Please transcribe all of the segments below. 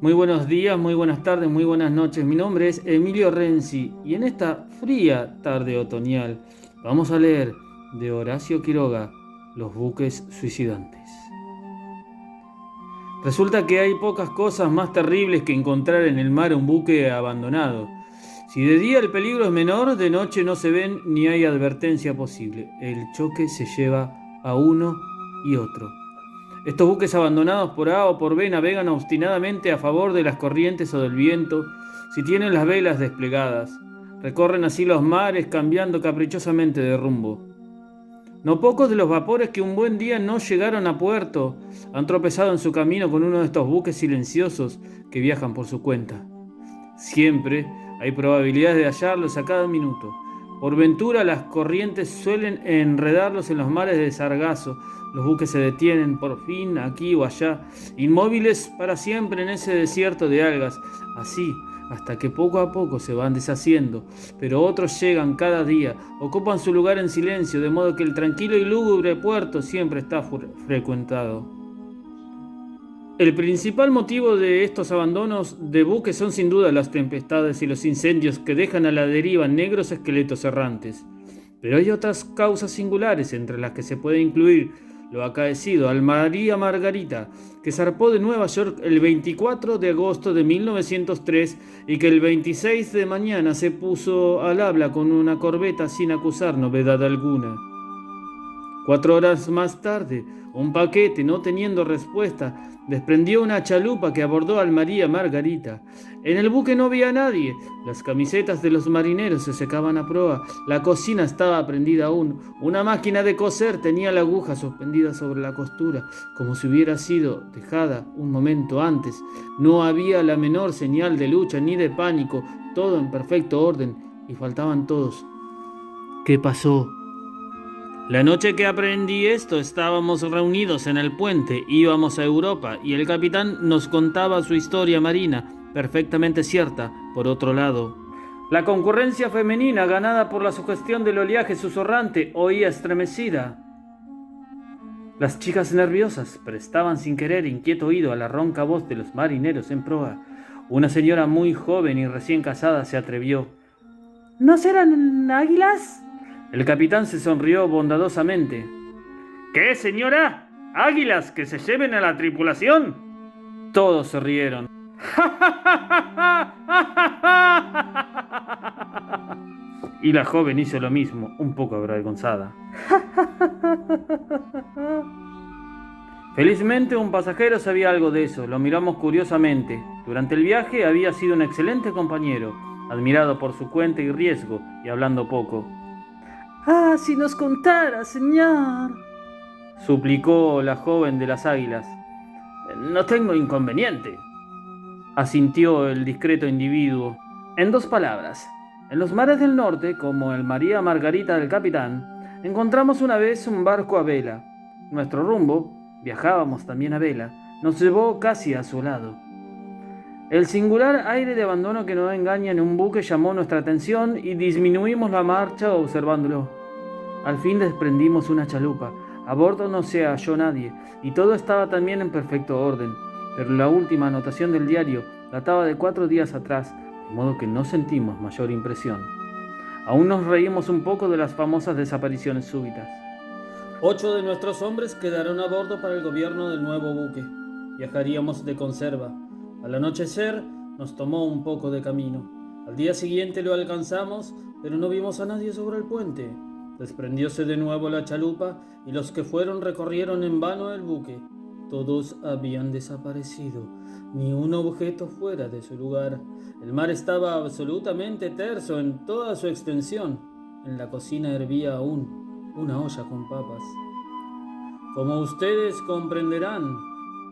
Muy buenos días, muy buenas tardes, muy buenas noches. Mi nombre es Emilio Renzi y en esta fría tarde otoñal vamos a leer de Horacio Quiroga Los buques suicidantes. Resulta que hay pocas cosas más terribles que encontrar en el mar un buque abandonado. Si de día el peligro es menor, de noche no se ven ni hay advertencia posible. El choque se lleva a uno y otro. Estos buques abandonados por A o por B navegan obstinadamente a favor de las corrientes o del viento, si tienen las velas desplegadas. Recorren así los mares cambiando caprichosamente de rumbo. No pocos de los vapores que un buen día no llegaron a puerto han tropezado en su camino con uno de estos buques silenciosos que viajan por su cuenta. Siempre hay probabilidades de hallarlos a cada minuto. Por ventura las corrientes suelen enredarlos en los mares de sargazo. Los buques se detienen por fin aquí o allá, inmóviles para siempre en ese desierto de algas, así hasta que poco a poco se van deshaciendo, pero otros llegan cada día, ocupan su lugar en silencio, de modo que el tranquilo y lúgubre puerto siempre está frecuentado. El principal motivo de estos abandonos de buques son sin duda las tempestades y los incendios que dejan a la deriva negros esqueletos errantes. Pero hay otras causas singulares entre las que se puede incluir lo acaecido al María Margarita, que zarpó de Nueva York el 24 de agosto de 1903 y que el 26 de mañana se puso al habla con una corbeta sin acusar novedad alguna. 4 horas más tarde, un paquete, no teniendo respuesta, desprendió una chalupa que abordó al María Margarita. En el buque no había nadie. Las camisetas de los marineros se secaban a proa. La cocina estaba prendida aún. Una máquina de coser tenía la aguja suspendida sobre la costura, como si hubiera sido dejada un momento antes. No había la menor señal de lucha ni de pánico. Todo en perfecto orden. Y faltaban todos. ¿Qué pasó? La noche que aprendí esto estábamos reunidos en el puente, íbamos a Europa y el capitán nos contaba su historia marina, perfectamente cierta, por otro lado. La concurrencia femenina, ganada por la sugestión del oleaje susurrante, oía estremecida. Las chicas nerviosas prestaban sin querer inquieto oído a la ronca voz de los marineros en proa. Una señora muy joven y recién casada se atrevió. ¿No serán águilas? El capitán se sonrió bondadosamente. ¿Qué, señora? ¿Águilas que se lleven a la tripulación? Todos se rieron. Y la joven hizo lo mismo, un poco avergonzada. Felizmente un pasajero sabía algo de eso, lo miramos curiosamente. Durante el viaje había sido un excelente compañero, admirado por su cuenta y riesgo, y hablando poco. Ah, si nos contara, señor, suplicó la joven de las águilas. No tengo inconveniente, asintió el discreto individuo. En 2 palabras, en los mares del norte, como el María Margarita del capitán, encontramos una vez un barco a vela. Nuestro rumbo, viajábamos también a vela, nos llevó casi a su lado. El singular aire de abandono que no engaña en un buque llamó nuestra atención y disminuimos la marcha observándolo. Al fin desprendimos una chalupa. A bordo no se halló nadie y todo estaba también en perfecto orden, pero la última anotación del diario databa de 4 días atrás, de modo que no sentimos mayor impresión. Aún nos reímos un poco de las famosas desapariciones súbitas. 8 de nuestros hombres quedaron a bordo para el gobierno del nuevo buque. Viajaríamos de conserva. Al anochecer nos tomó un poco de camino. Al día siguiente lo alcanzamos, pero no vimos a nadie sobre el puente. Desprendióse de nuevo la chalupa y los que fueron recorrieron en vano el buque. Todos habían desaparecido, ni un objeto fuera de su lugar. El mar estaba absolutamente terso en toda su extensión. En la cocina hervía aún una olla con papas. Como ustedes comprenderán,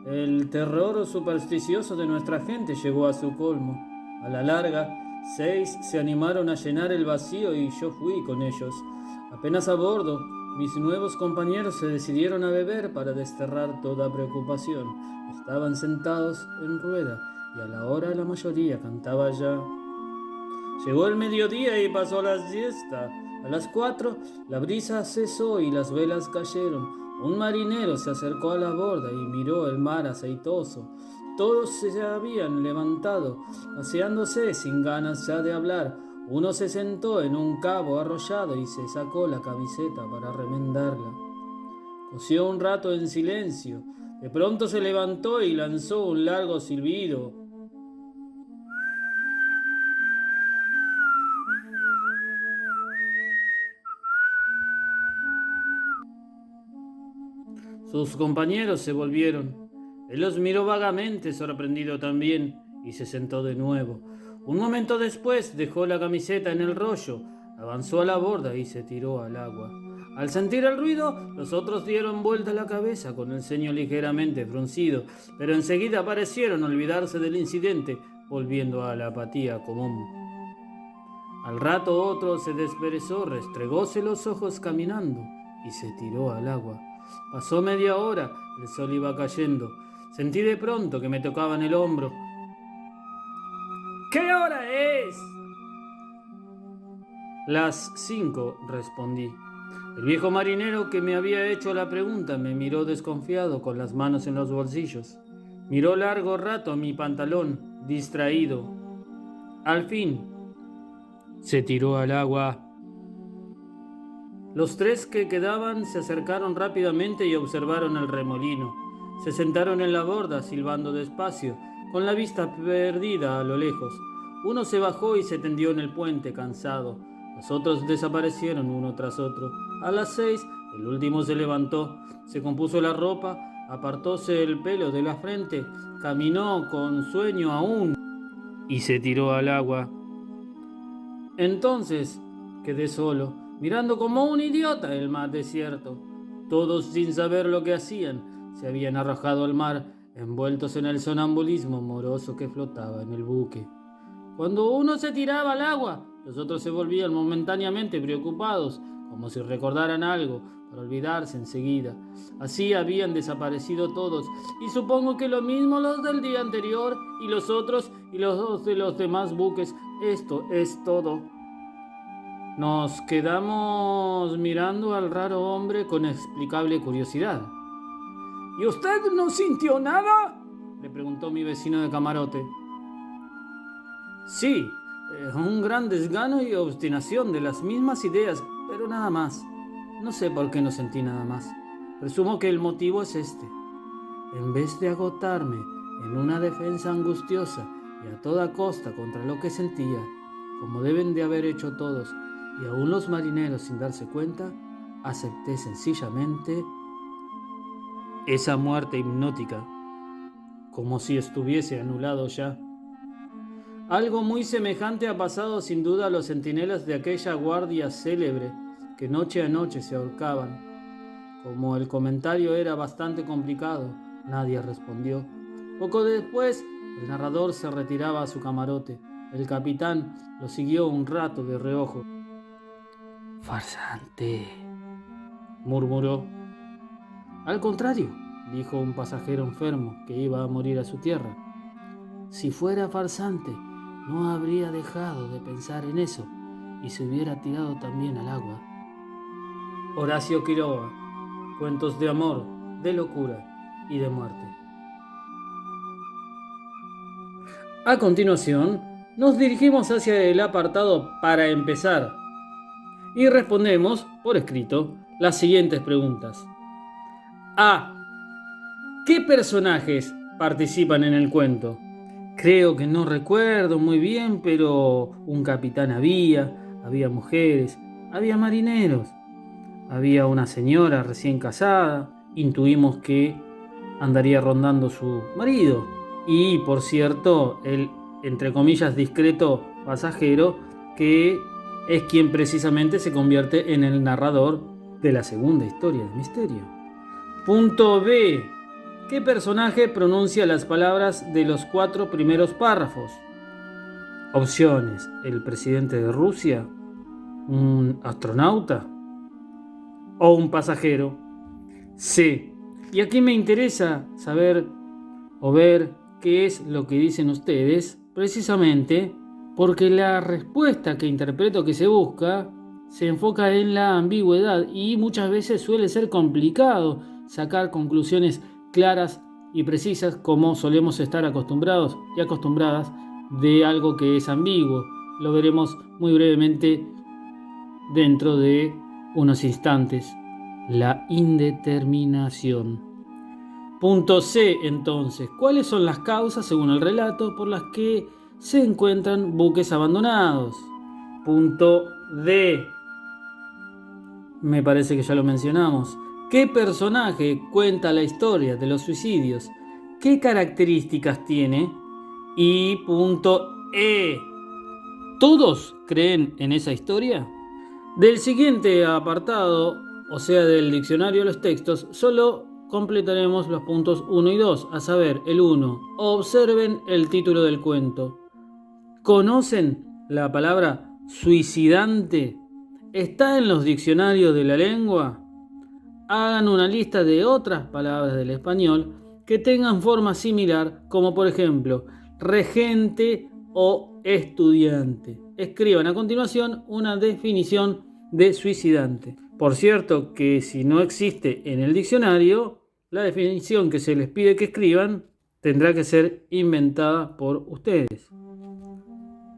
el terror supersticioso de nuestra gente llegó a su colmo. A la larga, 6 se animaron a llenar el vacío y yo fui con ellos. Apenas a bordo, mis nuevos compañeros se decidieron a beber para desterrar toda preocupación. Estaban sentados en rueda y a la hora la mayoría cantaba ya. Llegó el mediodía y pasó la siesta. A las 4 la brisa cesó y las velas cayeron. Un marinero se acercó a la borda y miró el mar aceitoso. Todos se habían levantado, paseándose sin ganas ya de hablar. Uno se sentó en un cabo arrollado y se sacó la camiseta para remendarla. Cosió un rato en silencio. De pronto se levantó y lanzó un largo silbido. Sus compañeros se volvieron. Él los miró vagamente, sorprendido también, y se sentó de nuevo. Un momento después dejó la camiseta en el rollo, avanzó a la borda y se tiró al agua. Al sentir el ruido, los otros dieron vuelta la cabeza con el ceño ligeramente fruncido, pero enseguida parecieron olvidarse del incidente, volviendo a la apatía común. Al rato otro se desperezó, restregóse los ojos caminando y se tiró al agua. Pasó media hora, el sol iba cayendo. Sentí de pronto que me tocaban el hombro. ¿Qué hora es? Las 5, respondí. El viejo marinero que me había hecho la pregunta me miró desconfiado con las manos en los bolsillos. Miró largo rato a mi pantalón, distraído. Al fin, se tiró al agua. Los tres que quedaban se acercaron rápidamente y observaron el remolino. Se sentaron en la borda, silbando despacio, con la vista perdida a lo lejos. Uno se bajó y se tendió en el puente, cansado. Los otros desaparecieron uno tras otro. A las 6, el último se levantó, se compuso la ropa, apartóse el pelo de la frente, caminó con sueño aún y se tiró al agua. Entonces quedé solo, mirando como un idiota el mar desierto. Todos, sin saber lo que hacían, se habían arrojado al mar, envueltos en el sonambulismo moroso que flotaba en el buque. Cuando uno se tiraba al agua, los otros se volvían momentáneamente preocupados, como si recordaran algo, para olvidarse enseguida. Así habían desaparecido todos, y supongo que lo mismo los del día anterior, y los otros, y los dos de los demás buques. Esto es todo. Nos quedamos mirando al raro hombre con inexplicable curiosidad. ¿Y usted no sintió nada?, le preguntó mi vecino de camarote. Sí, un gran desgano y obstinación de las mismas ideas, pero nada más. No sé por qué no sentí nada más. Presumo que el motivo es este. En vez de agotarme en una defensa angustiosa y a toda costa contra lo que sentía, como deben de haber hecho todos, y aún los marineros sin darse cuenta, acepté sencillamente esa muerte hipnótica, como si estuviese anulado ya. Algo muy semejante ha pasado sin duda a los centinelas de aquella guardia célebre que noche a noche se ahorcaban. Como el comentario era bastante complicado, nadie respondió. Poco después, el narrador se retiraba a su camarote. El capitán lo siguió un rato de reojo. «Farsante», murmuró. «Al contrario», dijo un pasajero enfermo que iba a morir a su tierra. «Si fuera farsante, no habría dejado de pensar en eso y se hubiera tirado también al agua». Horacio Quiroga, cuentos de amor, de locura y de muerte. A continuación, nos dirigimos hacia el apartado para empezar y respondemos, por escrito, las siguientes preguntas. A. ¿Qué personajes participan en el cuento? Creo que no recuerdo muy bien, pero un capitán había mujeres, había marineros, había una señora recién casada, intuimos que andaría rondando su marido, y por cierto, el, entre comillas, discreto pasajero, que es quien precisamente se convierte en el narrador de la segunda historia de misterio. Punto B. ¿Qué personaje pronuncia las palabras de los 4 primeros párrafos? Opciones: el presidente de Rusia, un astronauta o un pasajero. C. Y aquí me interesa saber o ver qué es lo que dicen ustedes, precisamente porque la respuesta que interpreto que se busca se enfoca en la ambigüedad y muchas veces suele ser complicado sacar conclusiones claras y precisas como solemos estar acostumbrados y acostumbradas de algo que es ambiguo. Lo veremos muy brevemente dentro de unos instantes. La indeterminación. Punto C, entonces. ¿Cuáles son las causas, según el relato, por las que se encuentran buques abandonados? Punto D. Me parece que ya lo mencionamos. ¿Qué personaje cuenta la historia de los suicidios? ¿Qué características tiene? Y punto E. ¿Todos creen en esa historia? Del siguiente apartado, o sea del diccionario de los textos, solo completaremos los puntos 1 y 2, a saber, el 1. Observen el título del cuento. ¿Conocen la palabra suicidante? ¿Está en los diccionarios de la lengua? Hagan una lista de otras palabras del español que tengan forma similar, como por ejemplo, regente o estudiante. Escriban a continuación una definición de suicidante. Por cierto que si no existe en el diccionario, la definición que se les pide que escriban tendrá que ser inventada por ustedes.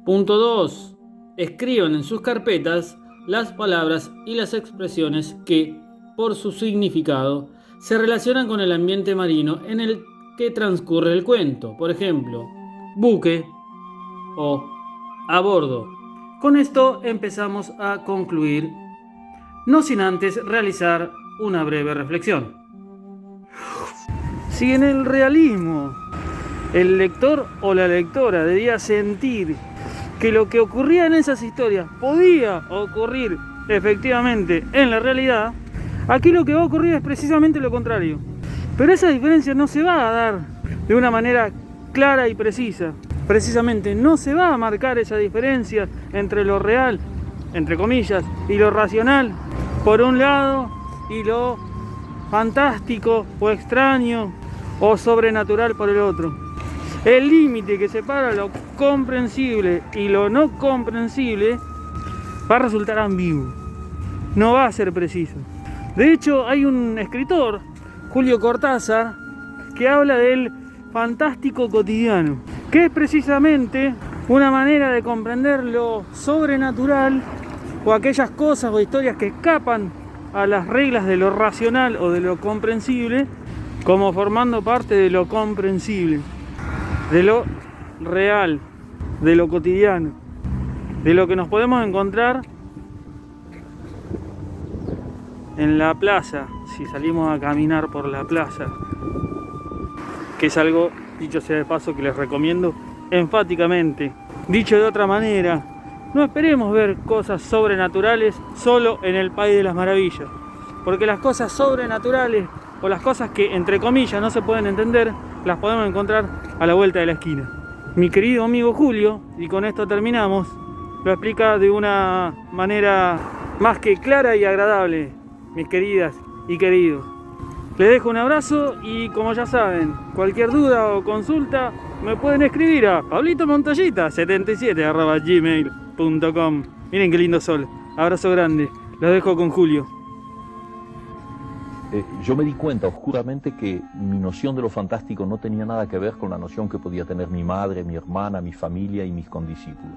Punto 2. Escriban en sus carpetas las palabras y las expresiones que, por su significado, se relacionan con el ambiente marino en el que transcurre el cuento. Por ejemplo, buque o a bordo. Con esto empezamos a concluir, no sin antes realizar una breve reflexión. Si en el realismo el lector o la lectora debía sentir que lo que ocurría en esas historias podía ocurrir efectivamente en la realidad, aquí lo que va a ocurrir es precisamente lo contrario. Pero esa diferencia no se va a dar de una manera clara y precisa. Precisamente no se va a marcar esa diferencia entre lo real, entre comillas, y lo racional, por un lado, y lo fantástico o extraño o sobrenatural por el otro. El límite que separa lo comprensible y lo no comprensible va a resultar ambiguo, no va a ser preciso. De hecho, hay un escritor, Julio Cortázar, que habla del fantástico cotidiano, que es precisamente una manera de comprender lo sobrenatural o aquellas cosas o historias que escapan a las reglas de lo racional o de lo comprensible, como formando parte de lo comprensible, de lo real, de lo cotidiano, de lo que nos podemos encontrar en la plaza, si salimos a caminar por la plaza, que es algo, dicho sea de paso, que les recomiendo enfáticamente. Dicho de otra manera, no esperemos ver cosas sobrenaturales solo en el País de las Maravillas, porque las cosas sobrenaturales o las cosas que entre comillas no se pueden entender, las podemos encontrar a la vuelta de la esquina. Mi querido amigo Julio, y con esto terminamos, lo explica de una manera más que clara y agradable, mis queridas y queridos. Les dejo un abrazo y, como ya saben, cualquier duda o consulta me pueden escribir a pablitomontallita77@gmail.com. Miren qué lindo sol. Abrazo grande. Los dejo con Julio. Yo me di cuenta oscuramente que mi noción de lo fantástico no tenía nada que ver con la noción que podía tener mi madre, mi hermana, mi familia y mis condiscípulos.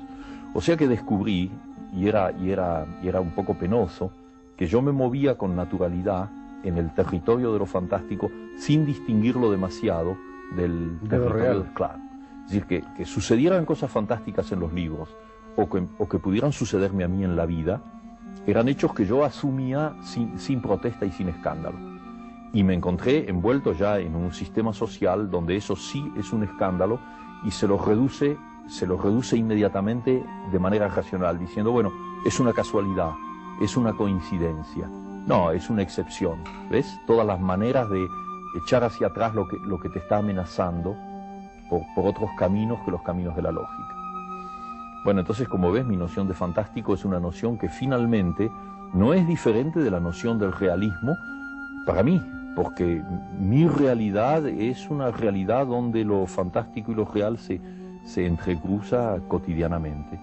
O sea que descubrí, y era un poco penoso, que yo me movía con naturalidad en el territorio de lo fantástico sin distinguirlo demasiado del territorio real. Claro. Es decir, que sucedieran cosas fantásticas en los libros o que pudieran sucederme a mí en la vida, eran hechos que yo asumía sin protesta y sin escándalo. Y me encontré envuelto ya en un sistema social donde eso sí es un escándalo y se lo reduce inmediatamente de manera racional, diciendo, bueno, es una casualidad, es una coincidencia. No, es una excepción. ¿Ves? Todas las maneras de echar hacia atrás lo que te está amenazando por otros caminos que los caminos de la lógica. Bueno, entonces, como ves, mi noción de fantástico es una noción que finalmente no es diferente de la noción del realismo para mí, porque mi realidad es una realidad donde lo fantástico y lo real se entrecruza cotidianamente.